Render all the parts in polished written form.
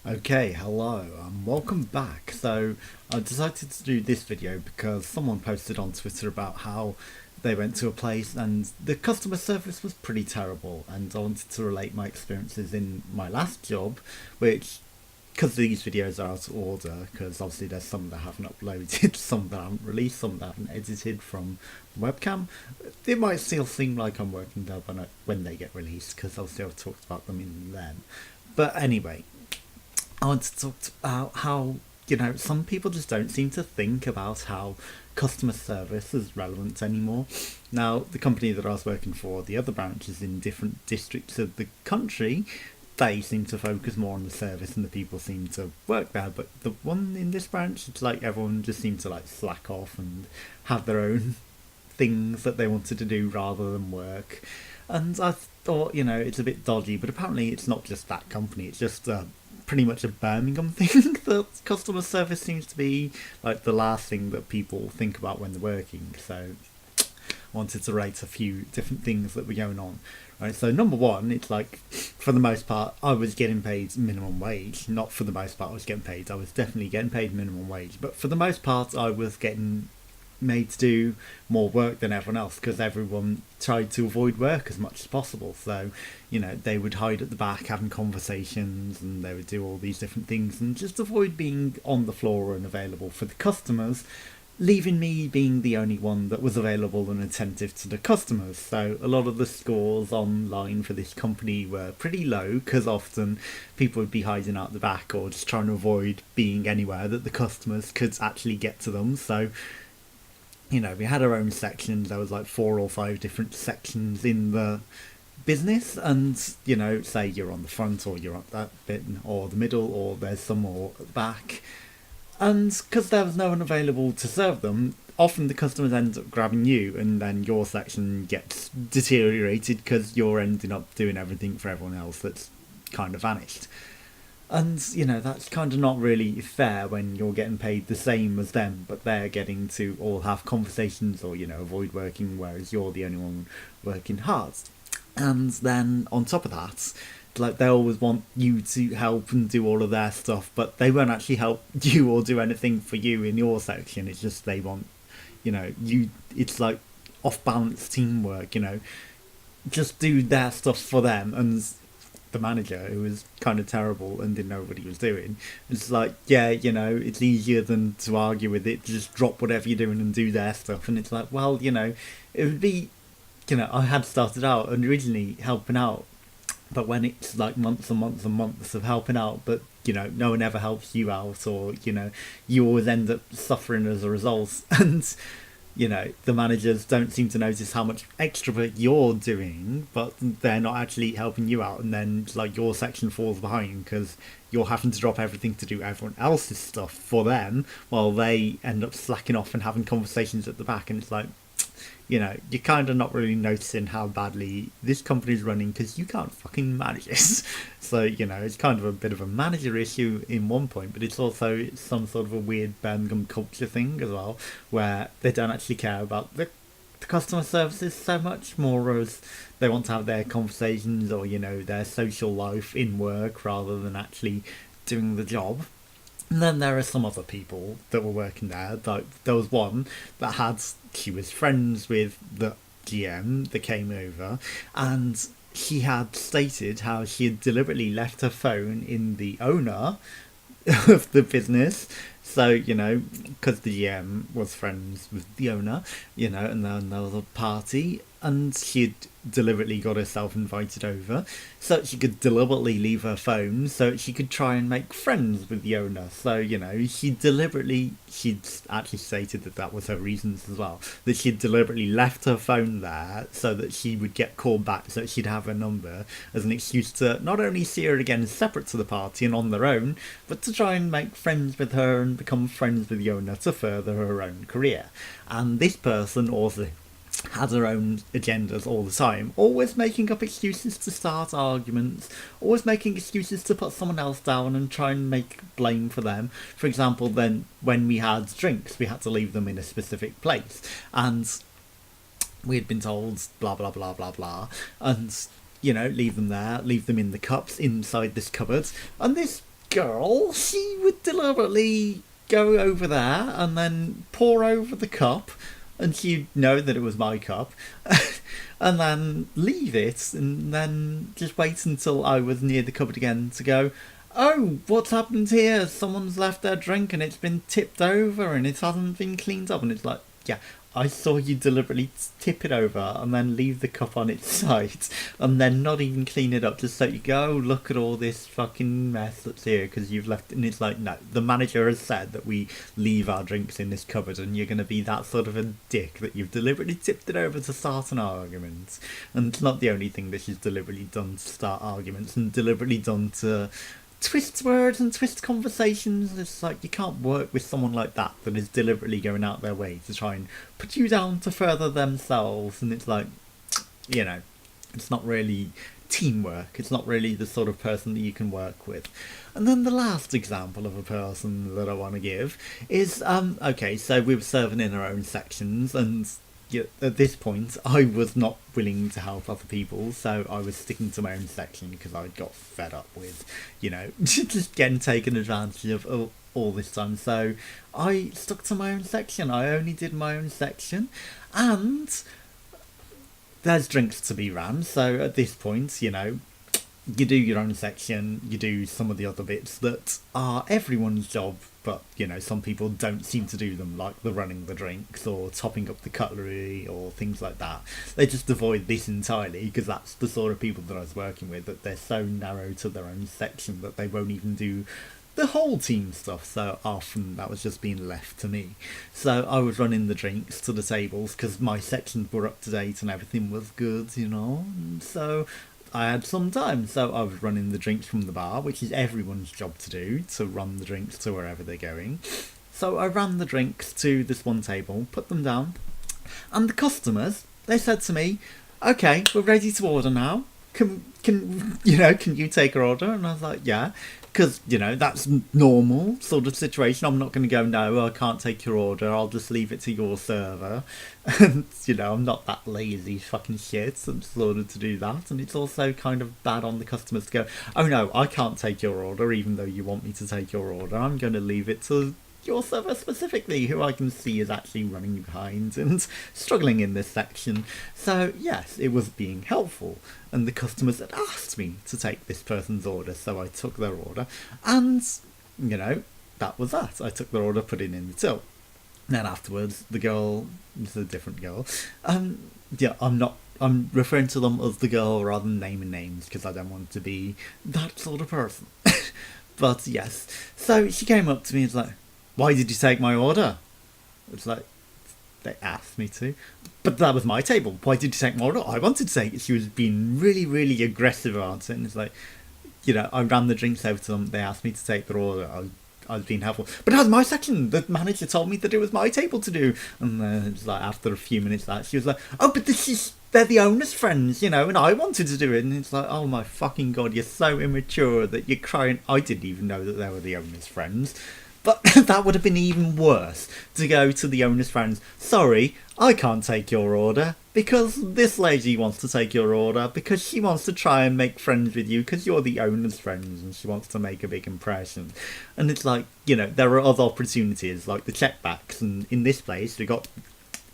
Okay, hello, welcome back. So I decided to do this video because someone posted on Twitter about how they went to a place and the customer service was pretty terrible, and I wanted to relate my experiences in my last job, which, because these videos are out of order, because obviously there's some that I haven't uploaded, some that I haven't released, some that I haven't edited from the webcam, it might still seem like I'm working there when they get released, because obviously I've talked about them in them. But anyway, I want to talk about how, some people just don't seem to think about how customer service is relevant anymore. Now, the company that I was working for, the other branches in different districts of the country, they seem to focus more on the service and the people seem to work there. But the one in this branch, it's like everyone just seemed to like slack off and have their own things that they wanted to do rather than work. And I thought, it's a bit dodgy, but apparently it's not just that company, it's just pretty much a Birmingham thing that customer service seems to be like the last thing that people think about when they're working. So I wanted to rate a few different things that were going on. Right, so number one, it's like, for the most part, I was getting paid minimum wage. Not for the most part I was getting paid, I was definitely getting paid minimum wage, but for the most part I was getting made to do more work than everyone else because everyone tried to avoid work as much as possible. So, they would hide at the back having conversations and they would do all these different things and just avoid being on the floor and available for the customers, leaving me being the only one that was available and attentive to the customers. So a lot of the scores online for this company were pretty low because often people would be hiding out the back or just trying to avoid being anywhere that the customers could actually get to them. So we had our own sections. There was like 4 or 5 different sections in the business, and say you're on the front or you're at that bit or the middle or there's some more at the back, and because there was no one available to serve them, often the customers end up grabbing you and then your section gets deteriorated because you're ending up doing everything for everyone else that's kind of vanished. And, that's kind of not really fair when you're getting paid the same as them, but they're getting to all have conversations or, avoid working, whereas you're the only one working hard. And then on top of that, like, they always want you to help and do all of their stuff, but they won't actually help you or do anything for you in your section. It's just they want, it's like off balance teamwork, just do their stuff for them. And the manager, who was kind of terrible and didn't know what he was doing, it's like, yeah, it's easier than to argue with it, just drop whatever you're doing and do their stuff. And it's like, well, it would be, I had started out and originally helping out, but when it's like months and months and months of helping out, but no one ever helps you out, or you always end up suffering as a result. And the managers don't seem to notice how much extra work you're doing, but they're not actually helping you out, and then like your section falls behind because you're having to drop everything to do everyone else's stuff for them, while they end up slacking off and having conversations at the back. And it's like, you're kind of not really noticing how badly this company's running because you can't fucking manage this. So, it's kind of a bit of a manager issue in one point, but it's also some sort of a weird Birmingham culture thing as well, where they don't actually care about the customer services so much, more as they want to have their conversations or, their social life in work rather than actually doing the job. And then there are some other people that were working there. Like, there was one that she was friends with the GM that came over, and she had stated how she had deliberately left her phone in the owner of the business. So, because the GM was friends with the owner, and then there was a party, and she'd deliberately got herself invited over so she could deliberately leave her phone so she could try and make friends with the owner. So, she'd actually stated that was her reasons as well, that she'd deliberately left her phone there so that she would get called back, so she'd have her number as an excuse to not only see her again separate to the party and on their own, but to try and make friends with her and become friends with the owner to further her own career. And this person also had her own agendas all the time, always making up excuses to start arguments, always making excuses to put someone else down and try and make blame for them. For example, then when we had drinks, we had to leave them in a specific place, and we had been told blah blah blah blah blah, and leave them there, leave them in the cups inside this cupboard. And this girl, she would deliberately go over there and then pour over the cup, and she'd know that it was my cup, and then leave it, and then just wait until I was near the cupboard again to go, oh, what's happened here? Someone's left their drink and it's been tipped over and it hasn't been cleaned up. And it's like, yeah, I saw you deliberately tip it over and then leave the cup on its side and then not even clean it up just so you go, oh, look at all this fucking mess that's here because you've left it. And it's like, no, the manager has said that we leave our drinks in this cupboard and you're going to be that sort of a dick that you've deliberately tipped it over to start an argument. And it's not the only thing that she's deliberately done to start arguments and deliberately done to twist words and twist conversations. It's like, you can't work with someone like that is deliberately going out their way to try and put you down to further themselves. And it's like, you know, it's not really teamwork. It's not really the sort of person that you can work with. And then the last example of a person that I want to give is, okay, so we were serving in our own sections, and at this point I was not willing to help other people, so I was sticking to my own section because I got fed up with, you know, just getting taken advantage of all this time. So I stuck to my own section. I only did my own section, and there's drinks to be ran, so at this point, you know, you do your own section, you do some of the other bits that are everyone's job, but, you know, some people don't seem to do them, like the running the drinks or topping up the cutlery or things like that. They just avoid this entirely because that's the sort of people that I was working with, that they're so narrow to their own section that they won't even do the whole team stuff, so often that was just being left to me. So I was running the drinks to the tables because my sections were up to date and everything was good, you know, and so I had some time, so I was running the drinks from the bar, which is everyone's job to do, to run the drinks to wherever they're going. So I ran the drinks to this one table, put them down, and the customers, they said to me, okay, we're ready to order now. Can you take our order? And I was like, yeah, because, you know, that's normal sort of situation. I'm not going to go, no, I can't take your order, I'll just leave it to your server. And, you know, I'm not that lazy fucking shit sort of to do that. And it's also kind of bad on the customers to go, oh no, I can't take your order even though you want me to take your order. I'm going to leave it to your server specifically, who I can see is actually running behind and struggling in this section. So yes, it was being helpful, and the customers had asked me to take this person's order, so I took their order, and, you know, that was that. I took their order, put it in the till. Then afterwards, the girl, it's a different girl, yeah, I'm referring to them as the girl rather than naming names because I don't want to be that sort of person. But yes, so she came up to me and was like, why did you take my order? It's like, they asked me to. But that was my table. Why did you take my order? I wanted to take it. She was being really, really aggressive about it. And it's like, you know, I ran the drinks over to them. They asked me to take their order. I was being helpful. But that was my section. The manager told me that it was my table to do. And it's like, after a few minutes like, she was like, oh, but they're the owner's friends, you know, and I wanted to do it. And it's like, oh my fucking God, you're so immature that you're crying. I didn't even know that they were the owner's friends. But that would have been even worse, to go to the owner's friends, sorry, I can't take your order, because this lady wants to take your order, because she wants to try and make friends with you, because you're the owner's friends, and she wants to make a big impression. And it's like, you know, there are other opportunities, like the checkbacks, and in this place, we got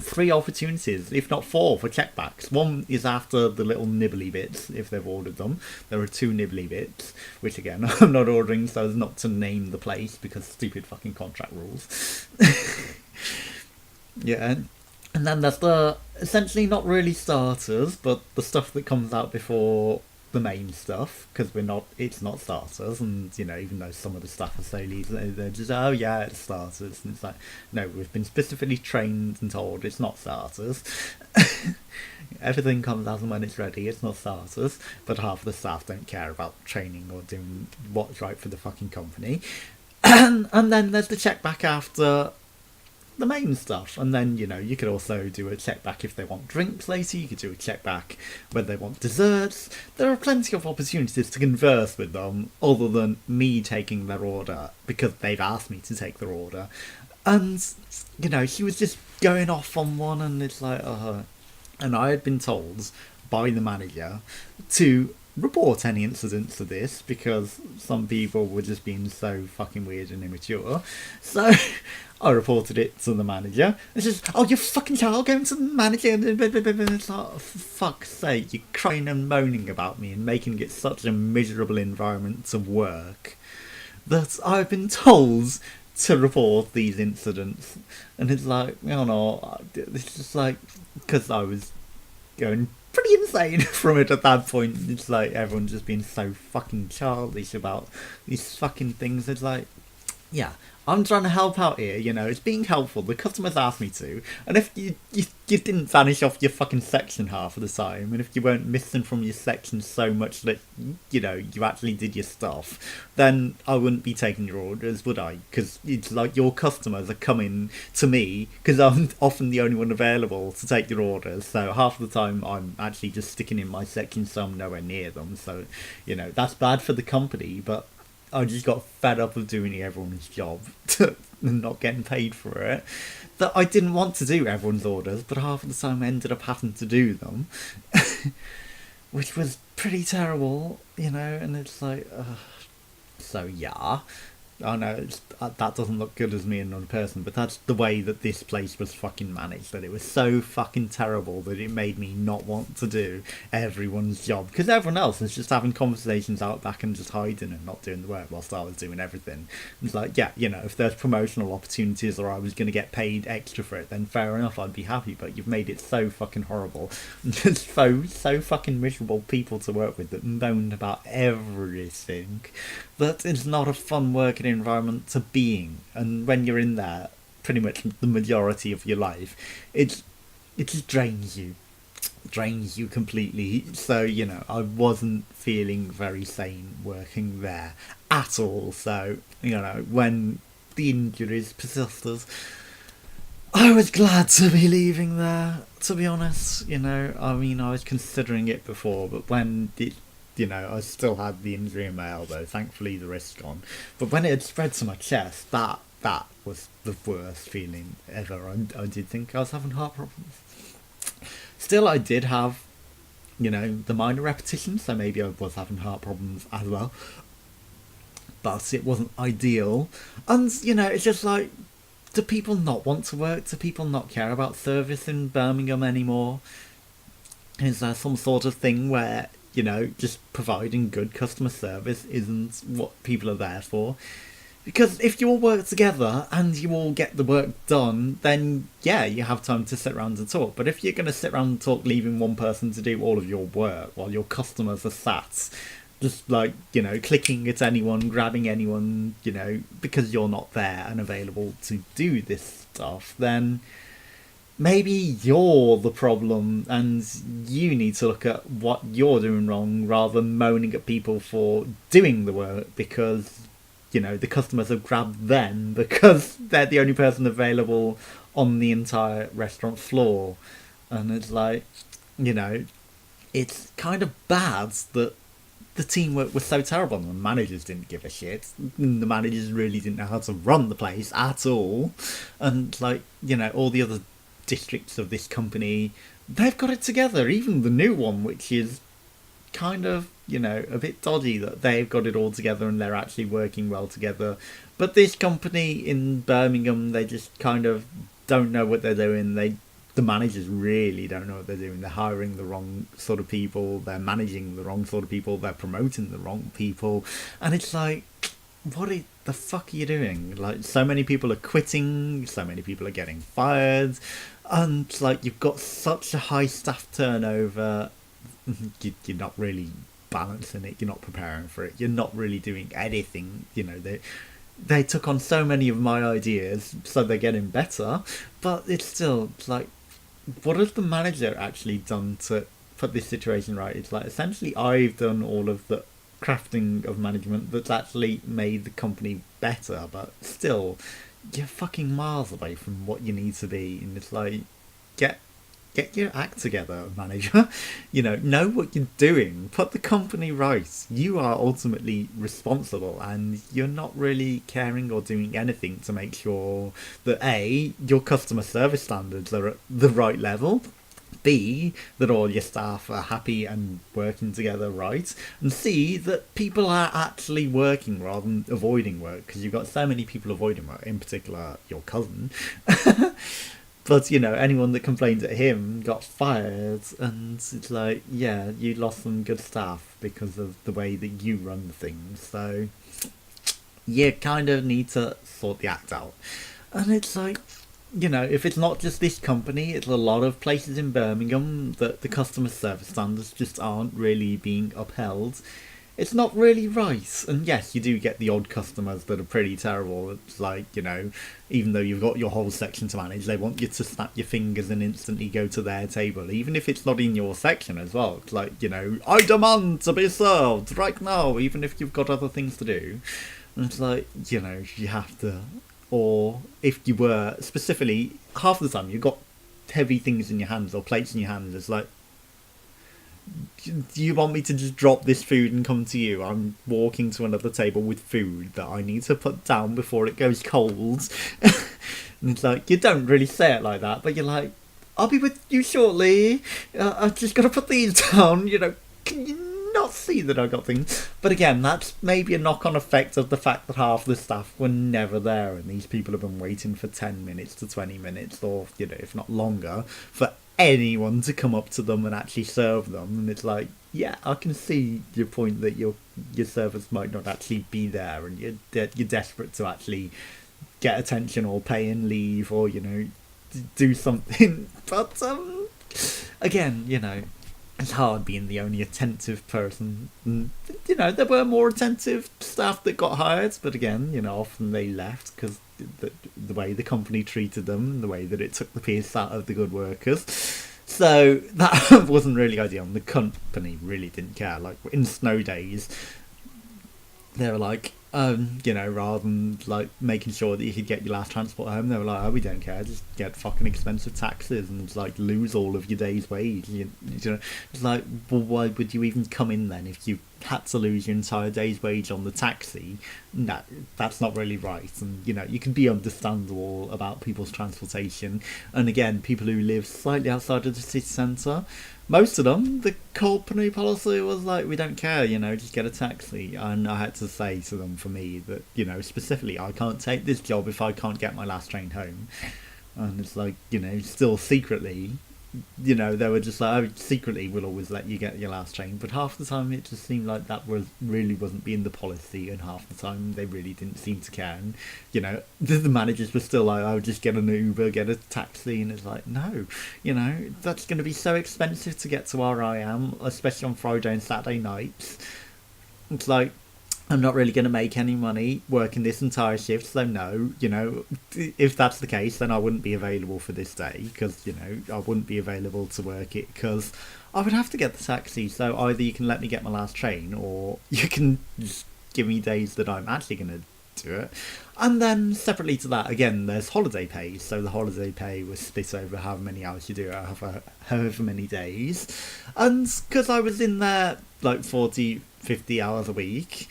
3 opportunities, if not 4, for checkbacks. One is after the little nibbly bits, if they've ordered them. There are 2 nibbly bits, which again, I'm not ordering so as not to name the place, because stupid fucking contract rules. Yeah, and then there's the, essentially not really starters, but the stuff that comes out before the main stuff, because it's not starters, and, you know, even though some of the staff are so lazy, they're just, oh yeah, it's starters, and it's like, no, we've been specifically trained and told it's not starters. Everything comes as and when it's ready, it's not starters, but half of the staff don't care about training or doing what's right for the fucking company. And then there's the check back after the main stuff, and then, you know, you could also do a check back if they want drinks later, you could do a check back when they want desserts. There are plenty of opportunities to converse with them other than me taking their order because they've asked me to take their order. And, you know, she was just going off on one, and it's like, and I had been told by the manager to report any incidents of this because some people were just being so fucking weird and immature. So I reported it to the manager. It's just, oh, you fucking child going to the manager. It's like, oh, for fuck's sake, you're crying and moaning about me and making it such a miserable environment to work that I've been told to report these incidents. And it's like, you know, it's just like, because I was going pretty insane from it at that point. It's like everyone's just being so fucking childish about these fucking things. It's like, yeah, I'm trying to help out here, you know, it's being helpful. The customers asked me to. And if you didn't vanish off your fucking section half of the time, and if you weren't missing from your section so much that, you know, you actually did your stuff, then I wouldn't be taking your orders, would I? Because it's like your customers are coming to me, because I'm often the only one available to take your orders. So half the time I'm actually just sticking in my section so I'm nowhere near them. So, you know, that's bad for the company, but I just got fed up of doing everyone's job and not getting paid for it. That I didn't want to do everyone's orders, but half of the time I ended up having to do them, which was pretty terrible, you know. And it's like, so yeah, I know that doesn't look good as me and another person, but that's the way that this place was fucking managed. That it was so fucking terrible that it made me not want to do everyone's job, because everyone else was just having conversations out back and just hiding and not doing the work whilst I was doing everything. It's like, yeah, you know, if there's promotional opportunities or I was going to get paid extra for it, then fair enough, I'd be happy. But you've made it so fucking horrible, and just so fucking miserable people to work with that moaned about everything. That it's not a fun working environment to be in, and when you're in there pretty much the majority of your life, it just drains you completely. So, you know, I wasn't feeling very sane working there at all. So, you know, when the injuries persisted, I was glad to be leaving there, to be honest. You know, I mean, I was considering it before, but when it, you know, I still had the injury in my elbow. Thankfully, the wrist's gone. But when it had spread to my chest, that was the worst feeling ever. I did think I was having heart problems. Still, I did have, you know, the minor repetitions, so maybe I was having heart problems as well. But it wasn't ideal. And, you know, it's just like, do people not want to work? Do people not care about service in Birmingham anymore? Is there some sort of thing where, you know, just providing good customer service isn't what people are there for? Because if you all work together and you all get the work done, then yeah, you have time to sit around and talk. But if you're going to sit around and talk, leaving one person to do all of your work while your customers are sat, just like, you know, clicking at anyone, grabbing anyone, you know, because you're not there and available to do this stuff, then maybe you're the problem and you need to look at what you're doing wrong rather than moaning at people for doing the work because, you know, the customers have grabbed them because they're the only person available on the entire restaurant floor. And it's like, you know, it's kind of bad that the teamwork was so terrible and the managers didn't give a shit. The managers really didn't know how to run the place at all. And, like, you know, all the other districts of this company, they've got it together. Even the new one, which is kind of, you know, a bit dodgy, that they've got it all together and they're actually working well together. But this company in Birmingham, they just kind of don't know what they're doing. The managers really don't know what they're doing. They're hiring the wrong sort of people, they're managing the wrong sort of people, they're promoting the wrong people, and it's like, the fuck are you doing? Like, so many people are quitting, so many people are getting fired, and like, you've got such a high staff turnover. You're not really balancing it, you're not preparing for it, you're not really doing anything. You know, they took on so many of my ideas, so they're getting better, but it's still, it's like, what has the manager actually done to put this situation right? It's like, essentially, I've done all of the crafting of management that's actually made the company better, but still, you're fucking miles away from what you need to be. And it's like, get your act together, manager. You know what you're doing. Put the company right. You are ultimately responsible, and you're not really caring or doing anything to make sure that A, your customer service standards are at the right level, B, that all your staff are happy and working together right, and C, that people are actually working rather than avoiding work, because you've got so many people avoiding work, in particular your cousin. But, anyone that complained at him got fired, and it's like, yeah, you lost some good staff because of the way that you run things, so you kind of need to sort the act out. And it's like, if it's not just this company, it's a lot of places in Birmingham that the customer service standards just aren't really being upheld. It's not really right. And yes, you do get the odd customers that are pretty terrible. It's like, even though you've got your whole section to manage, they want you to snap your fingers and instantly go to their table, even if it's not in your section as well. It's like, I demand to be served right now, even if you've got other things to do. And it's like, you have to. Or if you were, specifically, half the time you've got heavy things in your hands or plates in your hands, it's like, do you want me to just drop this food and come to you? I'm walking to another table with food that I need to put down before it goes cold. And it's like, you don't really say it like that, but you're like, I'll be with you shortly. I've just got to put these down, Can you not see that I got things? But again, that's maybe a knock-on effect of the fact that half the staff were never there, and these people have been waiting for 10 minutes to 20 minutes, or, if not longer, for anyone to come up to them and actually serve them. And it's like, yeah, I can see your point that your servers might not actually be there, and you're desperate to actually get attention or pay and leave, or do something. But again, it's hard being the only attentive person. And, there were more attentive staff that got hired, but again, often they left because the way the company treated them, the way that it took the piss out of the good workers. So that wasn't really ideal. And the company really didn't care. Like in snow days, they were like, rather than like making sure that you could get your last transport home, they were like, oh, we don't care, just get fucking expensive taxes and like lose all of your day's wage. It's like, well, why would you even come in then if you had to lose your entire day's wage on the taxi? No, that's not really right. And you can be understandable about people's transportation, and again, people who live slightly outside of the city centre, most of them, the company policy was like, we don't care, just get a taxi. And I had to say to them, for me, that, specifically, I can't take this job if I can't get my last train home. And it's like, still secretly, they were just like, oh, secretly we'll always let you get your last train. But half the time it just seemed like that really wasn't being the policy, and half the time they really didn't seem to care. And the managers were still like, oh, just get an Uber, get a taxi. And it's like, no, that's going to be so expensive to get to where I am, especially on Friday and Saturday nights. It's like, I'm not really going to make any money working this entire shift, so no, if that's the case, then I wouldn't be available for this day, because, I wouldn't be available to work it, because I would have to get the taxi. So either you can let me get my last train, or you can just give me days that I'm actually going to do it. And then separately to that, again, there's holiday pay. So the holiday pay was split over however many hours you do, however many days. And because I was in there like 40, 50 hours a week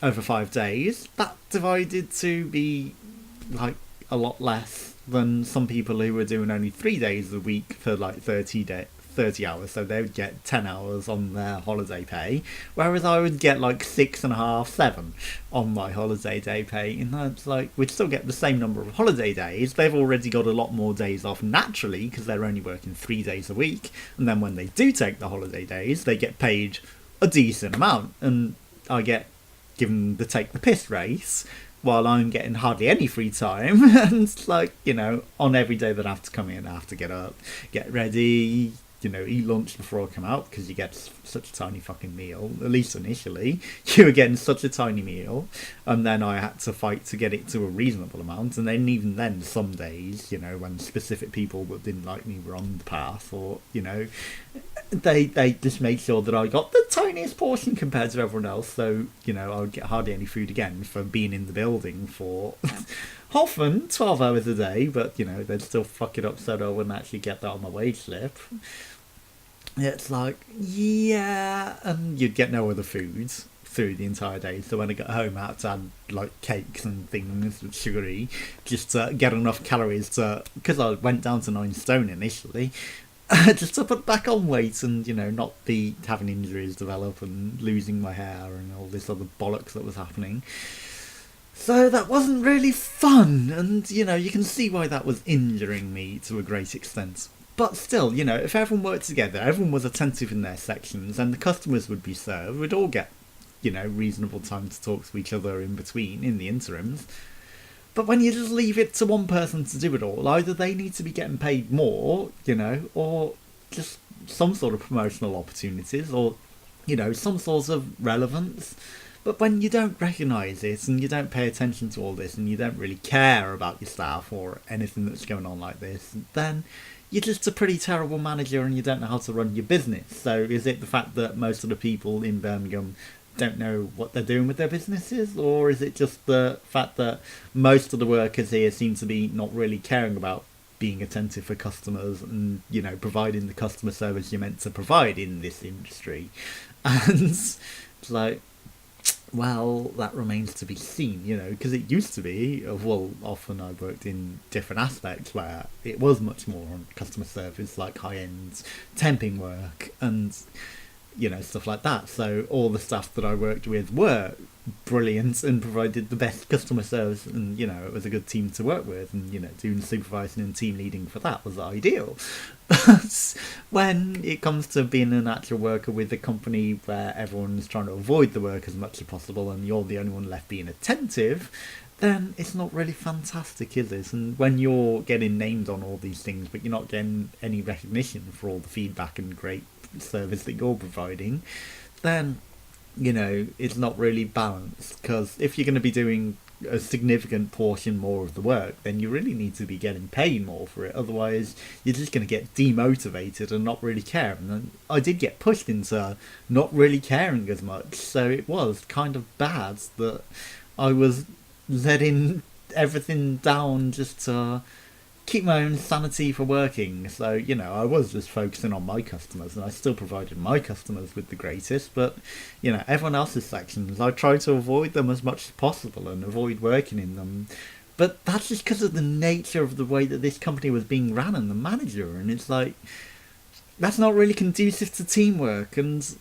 over 5 days, that divided to be like a lot less than some people who were doing only 3 days a week for like 30 hours, so they would get 10 hours on their holiday pay, whereas I would get like 6.5, 7 on my holiday day pay. And that's like, we'd still get the same number of holiday days. They've already got a lot more days off naturally because they're only working 3 days a week, and then when they do take the holiday days, they get paid a decent amount, and I get given the take the piss race while I'm getting hardly any free time. And it's like, on every day that I have to come in, I have to get up, get ready, eat lunch before I come out, because you get such a tiny fucking meal. At least initially, you were getting such a tiny meal, and then I had to fight to get it to a reasonable amount. And then even then, some days, when specific people that didn't like me were on the path, or they just made sure that I got the tiniest portion compared to everyone else. So I would get hardly any food again for being in the building for often 12 hours a day, but they'd still fuck it up so that I wouldn't actually get that on my wage slip. It's like, yeah, and you'd get no other foods through the entire day. So when I got home, I had to have like cakes and things sugary, just to get enough calories to, because I went down to 9 stone initially, just to put back on weight and, you know, not be having injuries develop and losing my hair and all this other bollocks that was happening. So that wasn't really fun, and, you know, you can see why that was injuring me to a great extent. But still, you know, if everyone worked together, everyone was attentive in their sections, and the customers would be served, we'd all get, you know, reasonable time to talk to each other in between, in the interims. But when you just leave it to one person to do it all, either they need to be getting paid more, you know, or just some sort of promotional opportunities, or, you know, some sort of relevance. But when you don't recognise it and you don't pay attention to all this and you don't really care about your staff or anything that's going on like this, then you're just a pretty terrible manager and you don't know how to run your business. So is it the fact that most of the people in Birmingham don't know what they're doing with their businesses, or is it just the fact that most of the workers here seem to be not really caring about being attentive for customers and, you know, providing the customer service you're meant to provide in this industry? And it's like, well, that remains to be seen, you know, because it used to be, well, often I worked in different aspects where it was much more on customer service, like high-end temping work and, you know, stuff like that. So all the staff that I worked with were brilliant and provided the best customer service, and, you know, it was a good team to work with, and, you know, doing supervising and team leading for that was ideal. But when it comes to being an actual worker with a company where everyone's trying to avoid the work as much as possible and you're the only one left being attentive, then it's not really fantastic, is it? And when you're getting named on all these things but you're not getting any recognition for all the feedback and great service that you're providing, then, you know, it's not really balanced. Because if you're going to be doing a significant portion more of the work, then you really need to be getting paid more for it. Otherwise, you're just going to get demotivated and not really care. And then I did get pushed into not really caring as much, so it was kind of bad that I was letting everything down just to keep my own sanity for working. So, you know, I was just focusing on my customers, and I still provided my customers with the greatest, but, you know, everyone else's sections, I tried to avoid them as much as possible and avoid working in them. But that's just because of the nature of the way that this company was being ran and the manager, and it's like, that's not really conducive to teamwork, and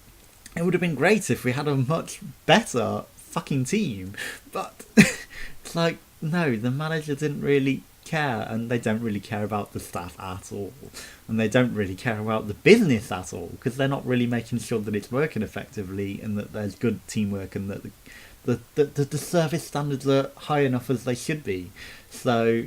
it would have been great if we had a much better fucking team. But it's like, no, the manager didn't really care, and they don't really care about the staff at all, and they don't really care about the business at all, because they're not really making sure that it's working effectively and that there's good teamwork and that the service standards are high enough as they should be. So,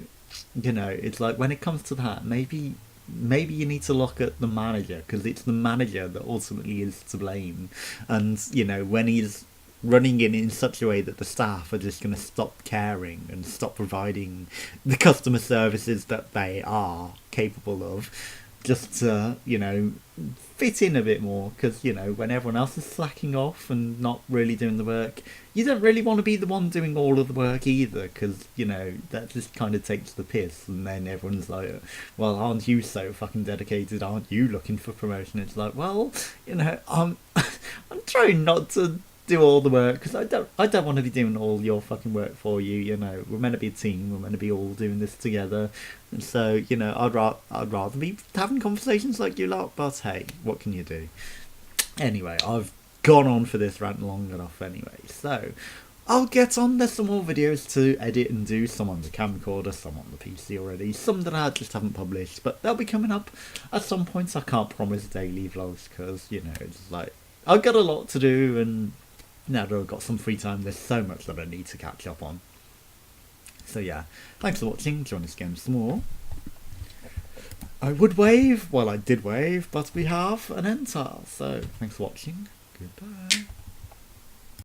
you know, it's like, when it comes to that, maybe you need to look at the manager, because it's the manager that ultimately is to blame. And, you know, when he's running it in such a way that the staff are just going to stop caring and stop providing the customer services that they are capable of, just to, you know, fit in a bit more. Because, you know, when everyone else is slacking off and not really doing the work, you don't really want to be the one doing all of the work either, because, you know, that just kind of takes the piss. And then everyone's like, well, aren't you so fucking dedicated? Aren't you looking for promotion? It's like, well, you know, I'm trying not to do all the work, because I don't want to be doing all your fucking work for you. You know, we're meant to be a team, we're meant to be all doing this together, and so, you know, I'd rather be having conversations like you lot. But hey, what can you do? Anyway, I've gone on for this rant long enough anyway, so I'll get on. There's some more videos to edit and do, some on the camcorder, some on the PC already, some that I just haven't published, but they'll be coming up at some point. I can't promise daily vlogs, because, you know, it's like, I've got a lot to do, and now that I've got some free time, there's so much that I need to catch up on. So yeah, thanks for watching. Join us again some more. I would wave, well, I did wave, but we have an enter. So thanks for watching. Goodbye.